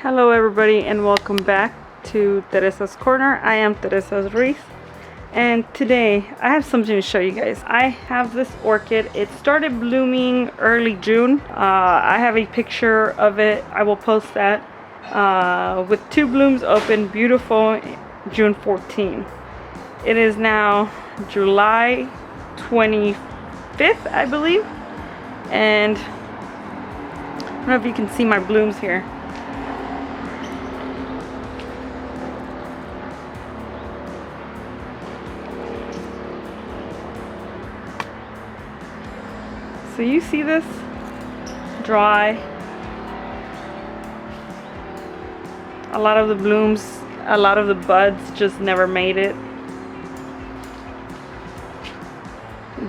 Hello everybody and welcome back to Teresa's Corner. I am Teresa's Ruiz and today I have something to show you guys. I have this orchid. It started blooming early June. I have a picture of it. I will post that with two blooms open, beautiful, June 14. It is now July 25th, I believe, and I don't know if you can see my blooms here. So you see this? Dry. A lot of the blooms, a lot of the buds just never made it.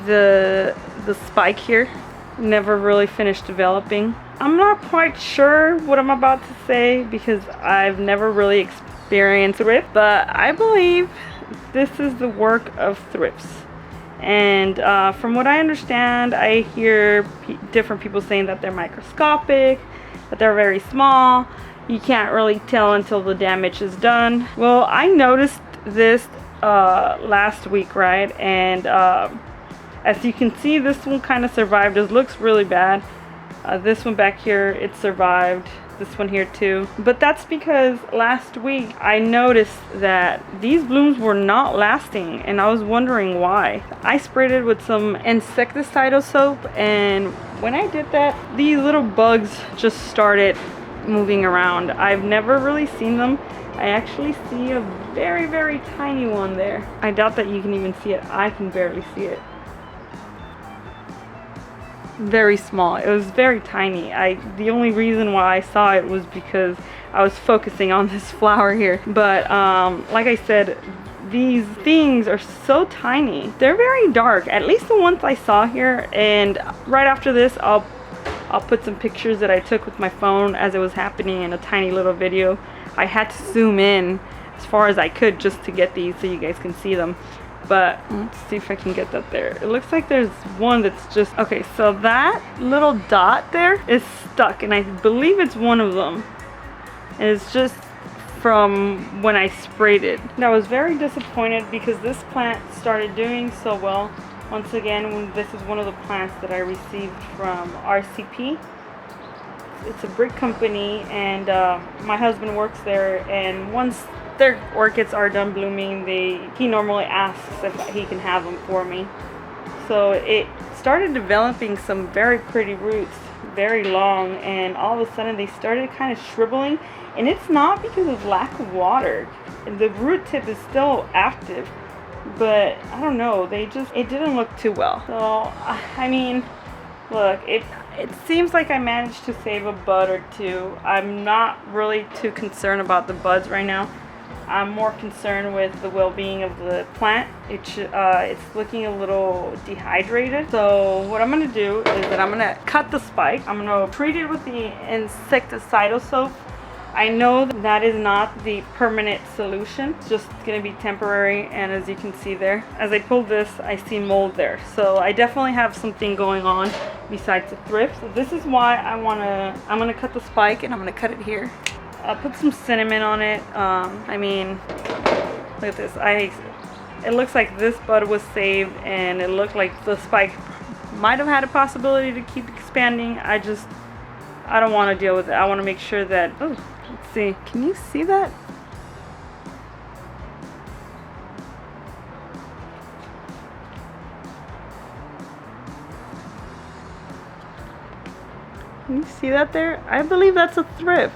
The spike here never really finished developing. I'm not quite sure what I'm about to say because I've never really experienced thrips, but I believe this is the work of thrips. And from what I understand, I hear different people saying that they're microscopic, that they're very small. You can't really tell until the damage is done. Well, I noticed this last week, right? And as you can see, this one kind of survived. It looks really bad. This one back here, it survived. This one here too. But that's because last week I noticed that these blooms were not lasting and I was wondering why. I sprayed it with some insecticidal soap, and when I did that, these little bugs just started moving around. I've never really seen them. I actually see a very, very tiny one there. I doubt that you can even see it. I can barely see it. Very small. It was very tiny. The only reason why I saw it was because I was focusing on this flower here. But like I said, these things are so tiny. They're very dark, at least the ones I saw here. And right after this, I'll put some pictures that I took with my phone as it was happening in a tiny little video. I had to zoom in as far as I could just to get these so you guys can see them. But let's see if I can get that there. It looks like there's one that's just okay. So that little dot there is stuck, and I believe it's one of them. And it's just from when I sprayed it. And I was very disappointed because this plant started doing so well. Once again, this is one of the plants that I received from RCP. It's a brick company, and my husband works there, and once their orchids are done blooming, he normally asks if he can have them for me. So it started developing some very pretty roots, very long, and all of a sudden they started kind of shriveling, and it's not because of lack of water. The root tip is still active, but I don't know, it didn't look too well. So I mean, look, it seems like I managed to save a bud or two. I'm not really too concerned about the buds right now. I'm more concerned with the well-being of the plant. It's looking a little dehydrated. So what I'm going to do is that I'm going to cut the spike. I'm going to treat it with the insecticidal soap. I know that is not the permanent solution. It's just going to be temporary, and as you can see there, as I pull this, I see mold there. So I definitely have something going on besides the thrips. So this is why I'm going to cut the spike, and I'm going to cut it here. I'll put some cinnamon on it. I mean, look at this. It looks like this bud was saved, and it looked like the spike might have had a possibility to keep expanding. I don't want to deal with it. I want to make sure that, oh, let's see. Can you see that? Can you see that there? I believe that's a thrip.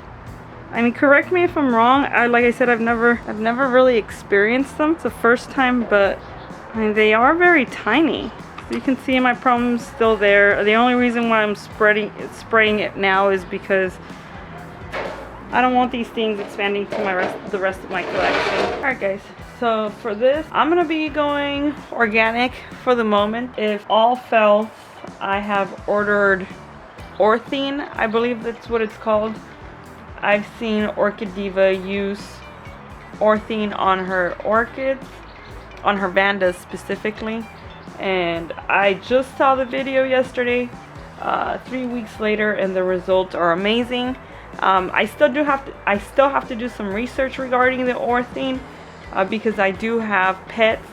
I mean, correct me if I'm wrong. Like I said, I've never really experienced them. It's the first time, but I mean, they are very tiny. So you can see my problem's still there. The only reason why I'm spraying it now is because I don't want these things expanding to the rest of my collection. Alright guys, so for this, I'm gonna be going organic for the moment. If all fails, I have ordered Orthene, I believe that's what it's called. I've seen Orchid Diva use Orthene on her orchids, on her Vandas specifically, and I just saw the video yesterday. 3 weeks later, and the results are amazing. I still have to do some research regarding the orthene because I do have pets,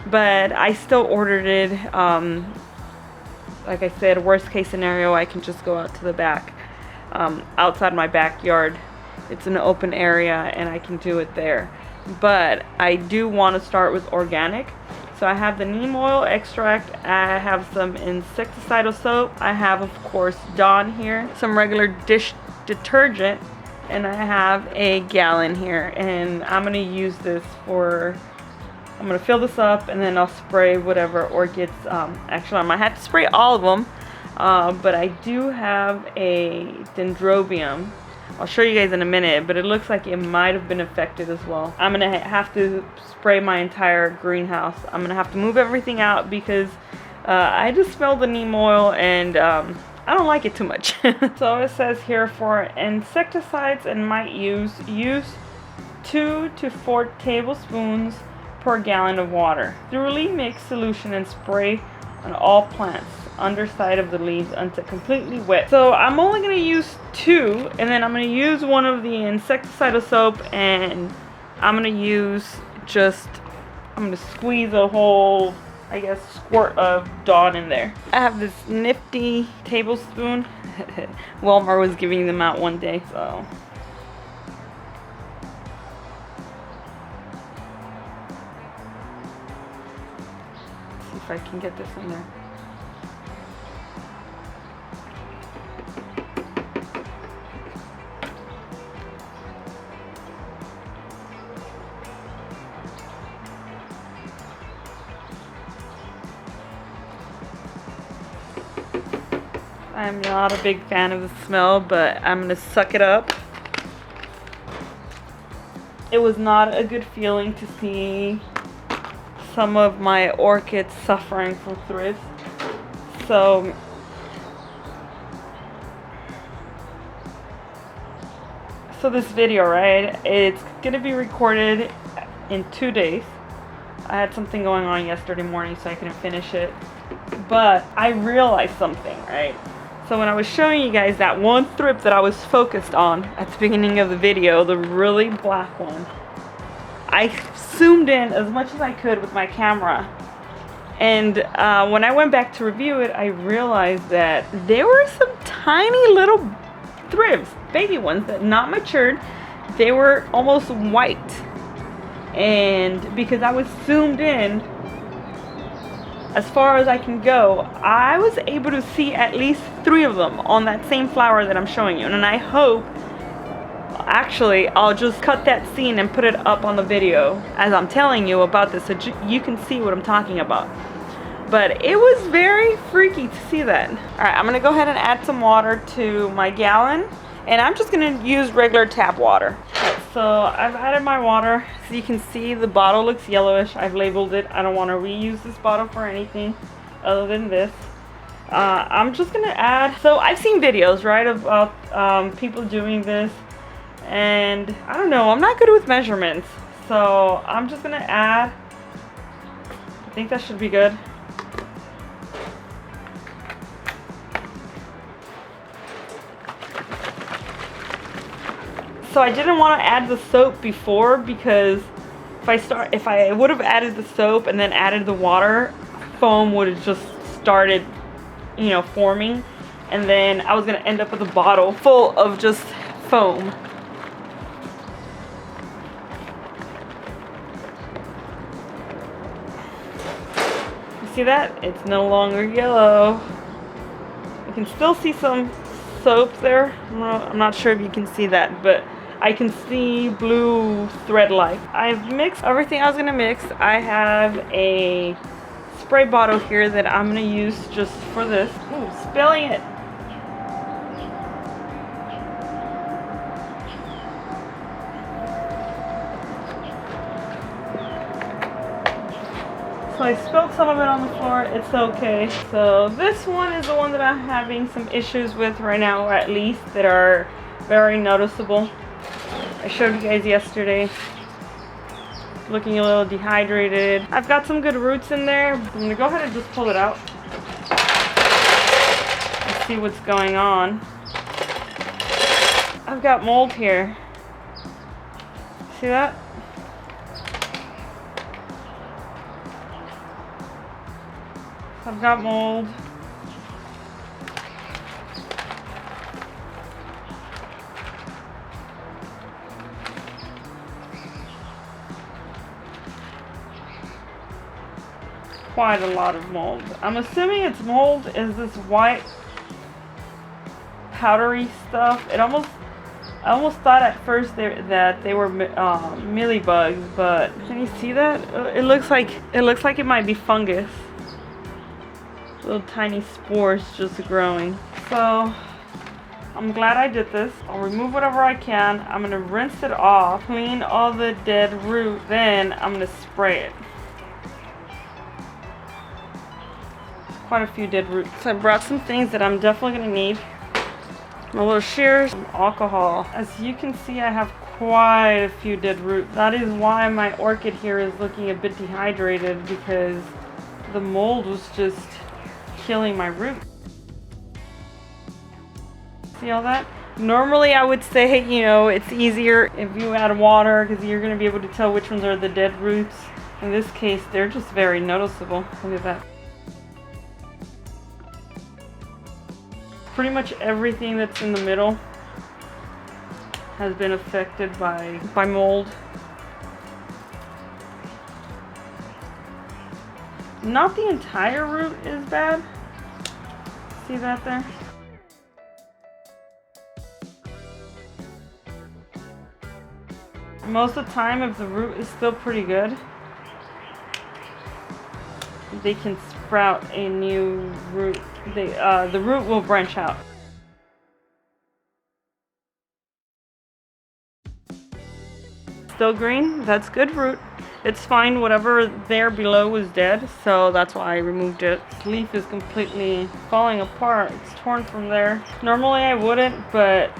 but I still ordered it. Like I said, worst case scenario, I can just go out to the back, outside my backyard. It's an open area and I can do it there. But I do want to start with organic. So I have the neem oil extract, I have some insecticidal soap, I have of course Dawn here, some regular dish detergent, and I have a gallon here, and I'm going to use this for, I'm going to fill this up and then I'll spray whatever orchids. Actually I might have to spray all of them, but I do have a dendrobium. I'll show you guys in a minute, but it looks like it might have been affected as well. I'm gonna have to spray my entire greenhouse. I'm gonna have to move everything out because I just smelled the neem oil and I don't like it too much. So it says here, for insecticides and mite use 2 to 4 tablespoons per gallon of water. Thoroughly mix solution and spray on all plants, underside of the leaves, until completely wet. So I'm only going to use 2, and then I'm going to use one of the insecticidal soap, and I'm going to use I'm going to squeeze a whole, I guess, squirt of Dawn in there. I have this nifty tablespoon. Walmart was giving them out one day, so. Let's see if I can get this in there. I'm not a big fan of the smell, but I'm gonna suck it up. It was not a good feeling to see some of my orchids suffering from thrips. So this video, right, it's gonna be recorded in 2 days. I had something going on yesterday morning, so I couldn't finish it. But I realized something, right? So when I was showing you guys that one thrip that I was focused on at the beginning of the video, the really black one, I zoomed in as much as I could with my camera. And when I went back to review it, I realized that there were some tiny little thrips, baby ones, that not matured. They were almost white. And because I was zoomed in as far as I can go, I was able to see at least 3 of them on that same flower that I'm showing you. And I hope, actually, I'll just cut that scene and put it up on the video as I'm telling you about this, so you can see what I'm talking about. But it was very freaky to see that. Alright, I'm gonna go ahead and add some water to my gallon, and I'm just gonna use regular tap water. Right, so I've added my water. So you can see the bottle looks yellowish. I've labeled it. I don't want to reuse this bottle for anything other than this. I'm just gonna add, so I've seen videos, right, about people doing this, and I don't know, I'm not good with measurements, so I'm just gonna add, I think that should be good. So I didn't want to add the soap before, because if I would have added the soap and then added the water, foam would have just started, you know, forming, and then I was going to end up with a bottle full of just foam. You see that? It's no longer yellow. You can still see some soap there. I'm not sure if you can see that, but I can see blue thread light. I've mixed everything I was gonna mix. I have a spray bottle here that I'm gonna use just for this. Ooh, spilling it. So I spilled some of it on the floor. It's okay. So this one is the one that I'm having some issues with right now, or at least that are very noticeable. I showed you guys yesterday. Looking a little dehydrated. I've got some good roots in there. I'm gonna go ahead and just pull it out and see what's going on. I've got mold here. See that? I've got mold. Quite a lot of mold. I'm assuming it's mold is this white powdery stuff. I almost thought at first that they were mealybugs, but can you see that? It looks like it might be fungus. Little tiny spores just growing. So I'm glad I did this. I'll remove whatever I can. I'm gonna rinse it off, clean all the dead root, then I'm gonna spray it. Quite a few dead roots. So I brought some things that I'm definitely gonna need. My little shears, some alcohol. As you can see, I have quite a few dead roots. That is why my orchid here is looking a bit dehydrated, because the mold was just killing my root. See all that? Normally I would say, you know, it's easier if you add water because you're gonna be able to tell which ones are the dead roots. In this case, they're just very noticeable. Look at that. Pretty much everything that's in the middle has been affected by mold. Not the entire root is bad. See that there? Most of the time, if the root is still pretty good, they can sprout a new root. The root will branch out. Still green, that's good root. It's fine, whatever there below was dead, so that's why I removed it. This leaf is completely falling apart. It's torn from there. Normally I wouldn't, but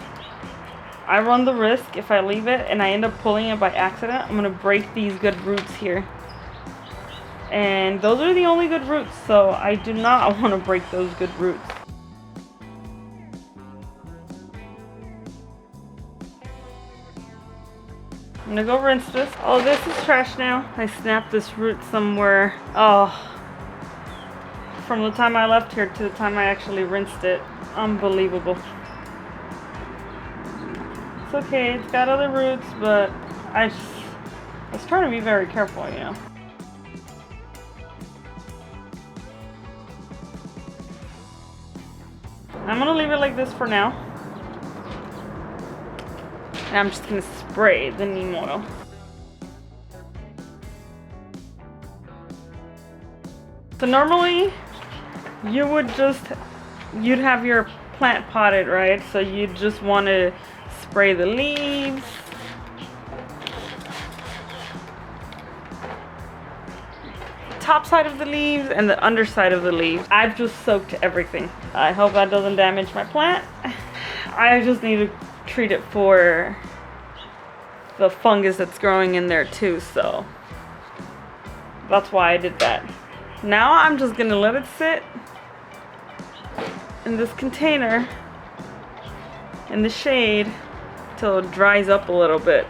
I run the risk if I leave it and I end up pulling it by accident. I'm gonna break these good roots here. And those are the only good roots, so I do not want to break those good roots. I'm gonna go rinse this. Oh, this is trash now. I snapped this root somewhere. Oh, from the time I left here to the time I actually rinsed it. Unbelievable. It's okay, it's got other roots, but I was trying to be very careful, you know. I'm gonna leave it like this for now. And I'm just gonna spray the neem oil. So normally you'd have your plant potted, right? So you just want to spray the leaves. Top side of the leaves and the underside of the leaves. I've just soaked everything. I hope that doesn't damage my plant. I just need to treat it for the fungus that's growing in there too, so that's why I did that. Now I'm just gonna let it sit in this container in the shade till it dries up a little bit.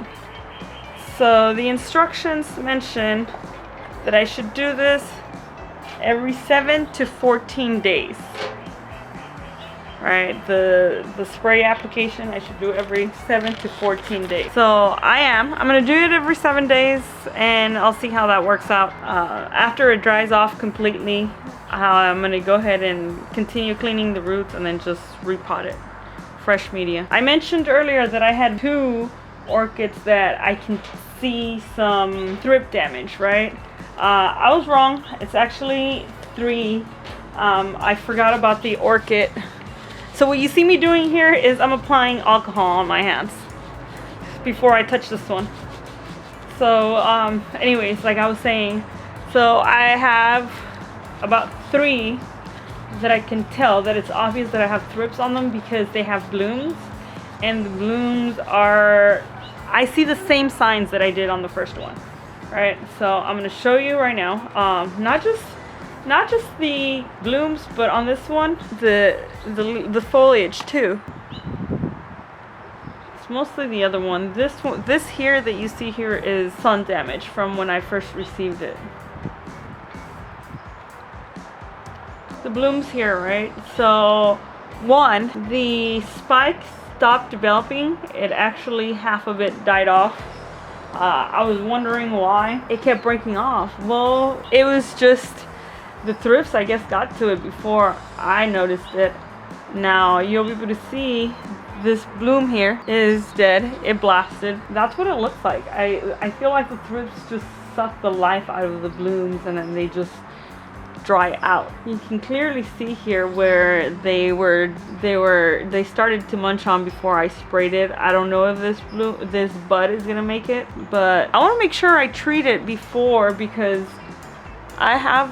So the instructions mention that I should do this every 7 to 14 days. Right, the spray application I should do every 7 to 14 days. So I'm gonna do it every 7 days and I'll see how that works out. After it dries off completely, I'm gonna go ahead and continue cleaning the roots and then just repot it. Fresh media. I mentioned earlier that I had 2 orchids that I can see some thrip damage, right? I was wrong. It's actually 3. I forgot about the orchid. So what you see me doing here is I'm applying alcohol on my hands before I touch this one. So anyways, like I was saying, so I have about 3 that I can tell that it's obvious that I have thrips on them because they have blooms, and the blooms are, I see the same signs that I did on the first one. Right, so I'm gonna show you right now, not just the blooms, but on this one, the foliage too. It's mostly the other one. This here that you see here is sun damage from when I first received it. The blooms here, right? So one, the spike stopped developing. It actually, half of it died off. I was wondering why it kept breaking off. Well, it was just the thrips, I guess, got to it before I noticed it. Now you'll be able to see this bloom here is dead. It blasted. That's what it looks like. I feel like the thrips just suck the life out of the blooms and then they just dry out. You can clearly see here where they started to munch on before I sprayed it. I don't know if this bud is gonna make it, but I want to make sure I treat it before because I have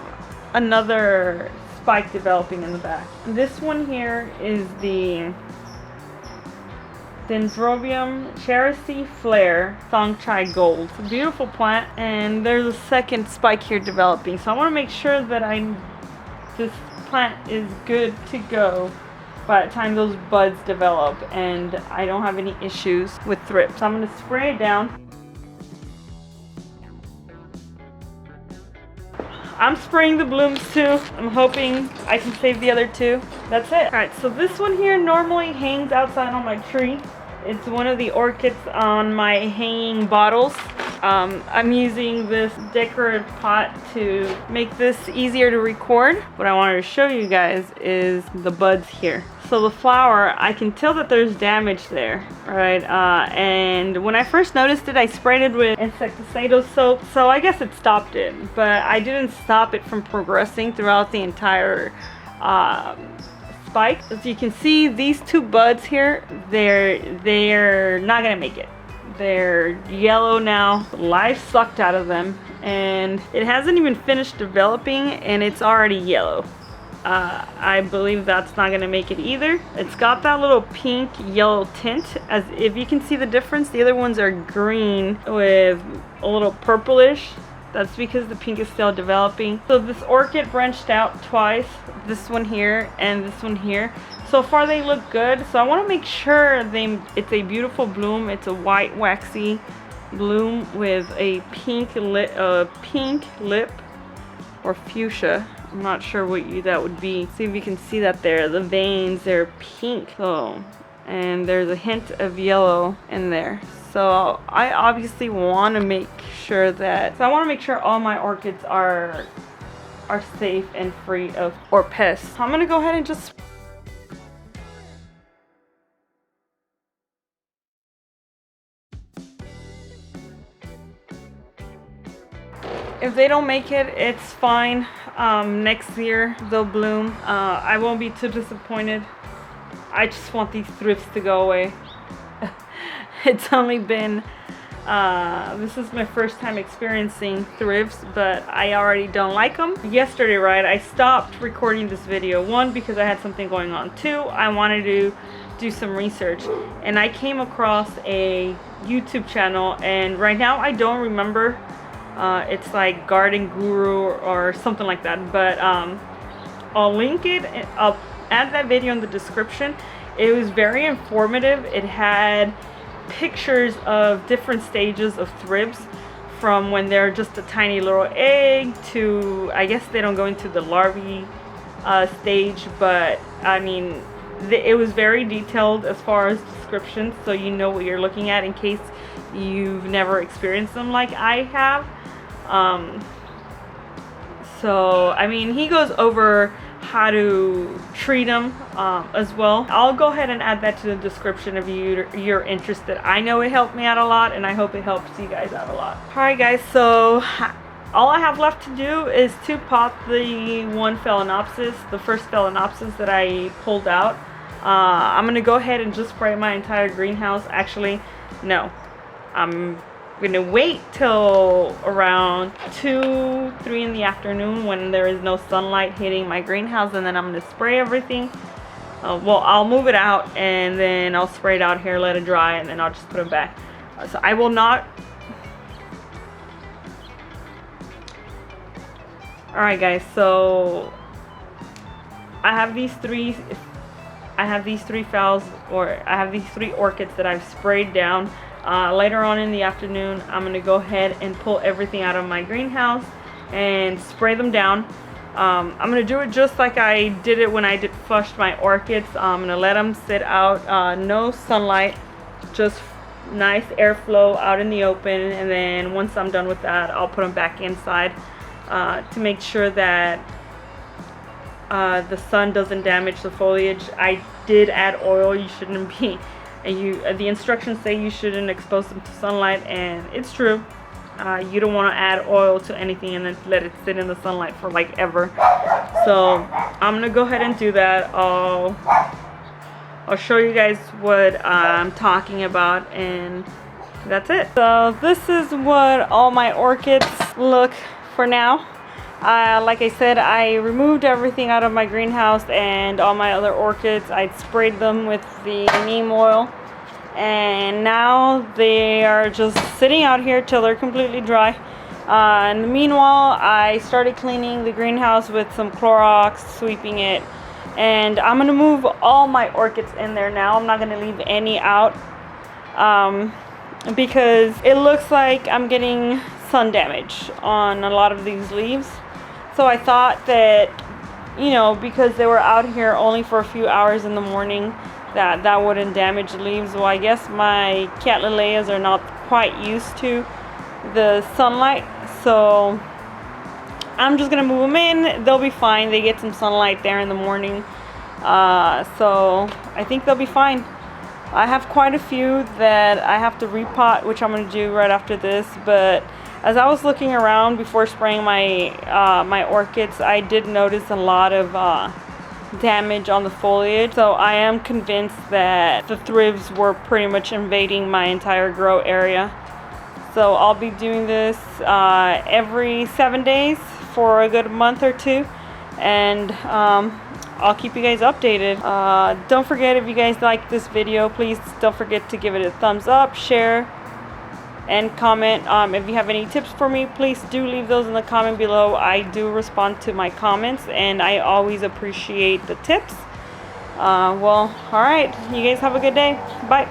another spike developing in the back. This one here is the Dendrobium Cherisi Flare Thongchai Gold. It's a beautiful plant, and there's a second spike here developing. So I want to make sure that this plant is good to go by the time those buds develop, and I don't have any issues with thrips. So I'm going to spray it down. I'm spraying the blooms too. I'm hoping I can save the other two. That's it. Alright, so this one here normally hangs outside on my tree. It's one of the orchids on my hanging bottles. I'm using this decorative pot to make this easier to record. What I wanted to show you guys is the buds here. So the flower, I can tell that there's damage there, right? And when I first noticed it, I sprayed it with insecticidal soap. So I guess it stopped it, but I didn't stop it from progressing throughout the entire spike. As you can see, these two buds here, they're not gonna make it. They're yellow now. Life sucked out of them, and it hasn't even finished developing and it's already yellow. I believe that's not gonna make it either. It's got that little pink yellow tint, as if you can see the difference. The other ones are green with a little purplish. That's because the pink is still developing. So this orchid branched out twice, this one here and this one here. So far they look good. So I want to make sure it's a beautiful bloom. It's a white waxy bloom with a pink lip or fuchsia. I'm not sure what that would be. See if you can see that there. The veins, they're pink. So, and there's a hint of yellow in there. So I obviously want to make sure that, I want to make sure all my orchids are safe and free of pests. I'm gonna go ahead and just if they don't make it, it's fine. Next year they'll bloom. I won't be too disappointed. I just want these thrips to go away. It's only been, this is my first time experiencing thrips, but I already don't like them. Yesterday, right, I stopped recording this video. One, because I had something going on. Two, I wanted to do some research, and I came across a YouTube channel, and right now I don't remember. It's like Growgreenerguru or something like that, but I'll link it. I'll add that video in the description. It was very informative. It had pictures of different stages of thrips, from when they're just a tiny little egg to, I guess they don't go into the larvae stage, but I mean it was very detailed as far as descriptions, so you know what you're looking at in case you've never experienced them like I have. So I mean, he goes over how to treat them as well. I'll go ahead and add that to the description if you're interested. I know it helped me out a lot, and I hope it helps you guys out a lot. Alright guys, so all I have left to do is to pot the one Phalaenopsis, the first Phalaenopsis that I pulled out. I'm gonna go ahead and just spray my entire greenhouse. Actually, no, I'm gonna wait till around 2-3 in the afternoon when there is no sunlight hitting my greenhouse, and then I'm gonna spray everything. Well, I'll move it out and then I'll spray it out here, let it dry, and then I'll just put it back. So I will not. Alright guys, so I have these three I have these 3 phals, or I have these 3 orchids that I've sprayed down. Later on in the afternoon, I'm going to go ahead and pull everything out of my greenhouse and spray them down. I'm going to do it just like I did it when I flushed my orchids. I'm going to let them sit out, no sunlight, just nice airflow out in the open, and then once I'm done with that, I'll put them back inside to make sure that the sun doesn't damage the foliage. I did add oil. You shouldn't be, the instructions say you shouldn't expose them to sunlight, and it's true. You don't want to add oil to anything and then let it sit in the sunlight for like ever. So I'm gonna go ahead and do that. I'll show you guys what I'm talking about, and that's it. So this is what all my orchids look for now. Like I said, I removed everything out of my greenhouse, and all my other orchids, I sprayed them with the neem oil, and now they are just sitting out here till they're completely dry. In the meanwhile, I started cleaning the greenhouse with some Clorox, sweeping it, and I'm gonna move all my orchids in there now. I'm not gonna leave any out because it looks like I'm getting sun damage on a lot of these leaves. So I thought that, you know, because they were out here only for a few hours in the morning, that wouldn't damage the leaves. Well, I guess my cattleyas are not quite used to the sunlight, so I'm just gonna move them in. They'll be fine. They get some sunlight there in the morning, so I think they'll be fine. I have quite a few that I have to repot, which I'm gonna do right after this, but as I was looking around before spraying my my orchids, I did notice a lot of damage on the foliage. So I am convinced that the thrips were pretty much invading my entire grow area. So I'll be doing this every 7 days for a good month or 2, and I'll keep you guys updated. Don't forget, if you guys like this video, please don't forget to give it a thumbs up, share, and comment. If you have any tips for me, please do leave those in the comment below. I do respond to my comments, and I always appreciate the tips. Well, alright, you guys have a good day. Bye.